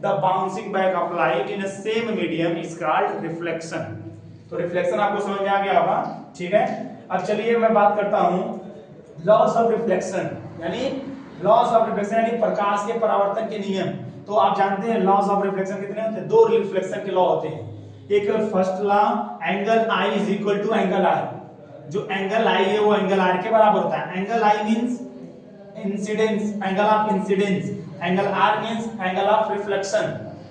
The bouncing back of light in a same medium is called reflection. तो reflection आपको समझ में आ गया होगा, ठीक है। अब चलिए मैं बात करता हूं लॉस ऑफ रिफ्लेक्शन, यानी लॉस ऑफ रिफ्लेक्शन यानी प्रकाश के परावर्तन के नियम। तो आप जानते हैं लॉस ऑफ रिफ्लेक्शन कितने होते हैं? दो रिफ्लेक्शन के लॉ होते हैं। एक first law angle I is equal to angle R. जो एंगल आई है वो एंगल आर के बराबर होता है। Angle I means incidence, angle of incidence, angle R means angle of reflection.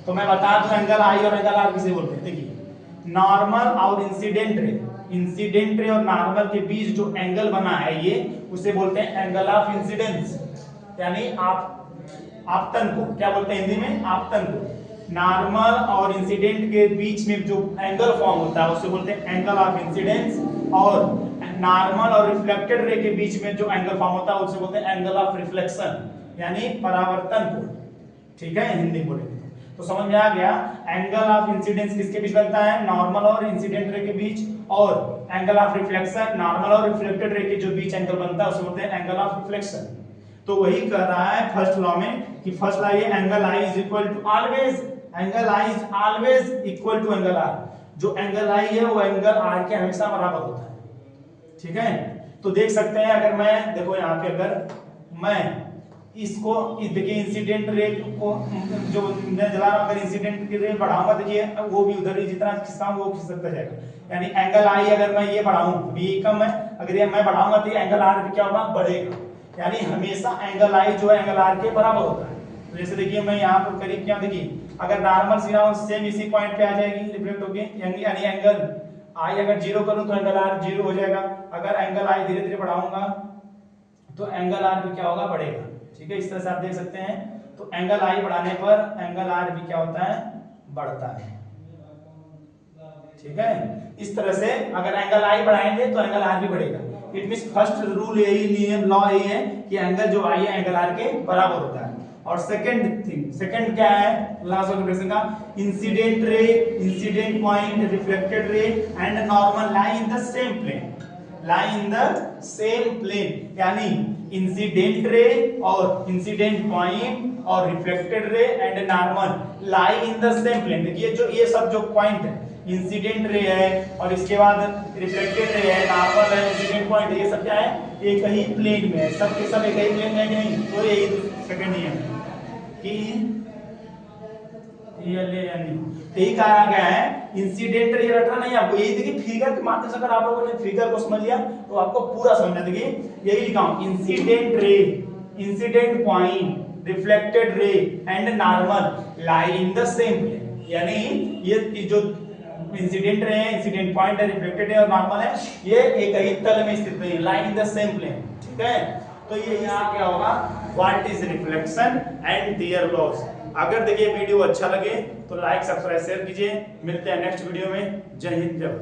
तो मैं बता दूं एंगल आई और एंगल आर किसे बोलते हैं। देखिए नॉर्मल और इंसिडेंट रे, इंसिडेंट रे और नॉर्मल के बीच जो एंगल बना है ये उसे बोलते हैं एंगल ऑफ इंसिडेंस, यानी आपतन को क्या बोलते हैं हिंदी में? आपतन को। नॉर्मल और इंसिडेंट के बीच में जो एंगल फॉर्म होता है उसे बोलते हैं एंगल ऑफ इंसिडेंस, और नॉर्मल और रिफ्लेक्टेड रे के बीच में जो एंगल फॉर्म होता है उसे बोलते हैं एंगल ऑफ रिफ्लेक्शन, यानी परावर्तन को। ठीक है, हिंदी बोलेंगे तो समझ में आ गया। एंगल ऑफ इंसिडेंस किसके बीच बनता है? नॉर्मल और इंसिडेंट रे के बीच। और एंगल ऑफ रिफ्लेक्शन नॉर्मल और रिफ्लेक्टेड रे के जो बीच एंगल बनता है उसे बोलते हैं एंगल ऑफ रिफ्लेक्शन। तो वही कह रहा है फर्स्ट लॉ में कि फर्स्ट लॉ ये angle I is equal to always, angle I is always equal to angle R. जो एंगल आई है वो एंगल आर के हमेशा बराबर होता है। ठीक है, तो देख सकते हैं अगर मैं देखो यहाँ पे अगर मैं इसको देखिए इंसिडेंट रे को जो मैं जला रहा हूं, अगर इंसिडेंट की रे बढ़ाऊंगा तो ये वो भी उधर ही जितना खिसकाऊं वो खिसकता जाएगा। यानी एंगल आई अगर मैं ये बढ़ाऊं, बी कम है, अगर ये मैं बढ़ाऊंगा तो ये एंगल आर भी क्या होगा? बढ़ेगा। यानी हमेशा एंगल आई जो है एंगल आर के बराबर होता है। तो जैसे देखिए मैं यहाँ पर करीब क्या देखिए अगर नॉर्मल सीधा सेम इसी पॉइंट पे आ जाएगी रिफ्लेक्ट होके, यानी एंगल आई अगर जीरो करूं तो एंगल आर जीरो हो जाएगा। अगर एंगल आई धीरे धीरे बढ़ाऊंगा तो एंगल आर भी क्या होगा? बढ़ेगा। ठीक है, इस तरह से आप देख सकते हैं। तो एंगल आई बढ़ाने पर एंगल आर भी क्या होता है? बढ़ता है। ठीक है, इस तरह से अगर एंगल आई बढ़ाएंगे तो एंगल आर भी बढ़ेगा। इट मींस फर्स्ट रूल यही, नियम लॉ यही है कि एंगल जो आई है एंगल आर के बराबर होता है। और सेकंड क्या है लॉस ऑफ रिफ्लेक्शन का? Incident ray, incident point, reflected ray and normal lie in the same plane, lie in the same plane. यानी इंसिडेंट रे और इंसिडेंट पॉइंट और reflected ray and normal lie in the same plane. देखिए जो ये सब जो point है, incident ray है और इसके बाद रिफ्लेक्टेड रे है, नॉर्मल है, इंसिडेंट पॉइंट है, ये सब क्या है? एक ही प्लेन में है। सब के सब एक ही प्लेन में है कि नहीं? तो यही सेकंड नियम है कि ये ले यानी यही कहा गया है इंसिडेंट रे रटना नहीं आपको। यही देखिए फिगर के माध्यम से अगर आप लोगों ने फिगर को समझ लिया तो आपको पूरा समझना। देखिए यही लिखा हूं incident ray, incident point, reflected ray and normal lie in the same plane. यानी ये जो इंसिडेंट रे है, इंसिडेंट पॉइंट है, रिफ्लेक्टेड है और नॉर्मल है, ये एक ही तल में स्थित है, लाई इन द सेम प्लेन। ठीक है, तो ये यहाँ क्या होगा? What is reflection and there loss. अगर देखिए वीडियो अच्छा लगे तो लाइक सब्सक्राइब शेयर कीजिए। मिलते हैं नेक्स्ट वीडियो में। जय हिंद, जय भारत।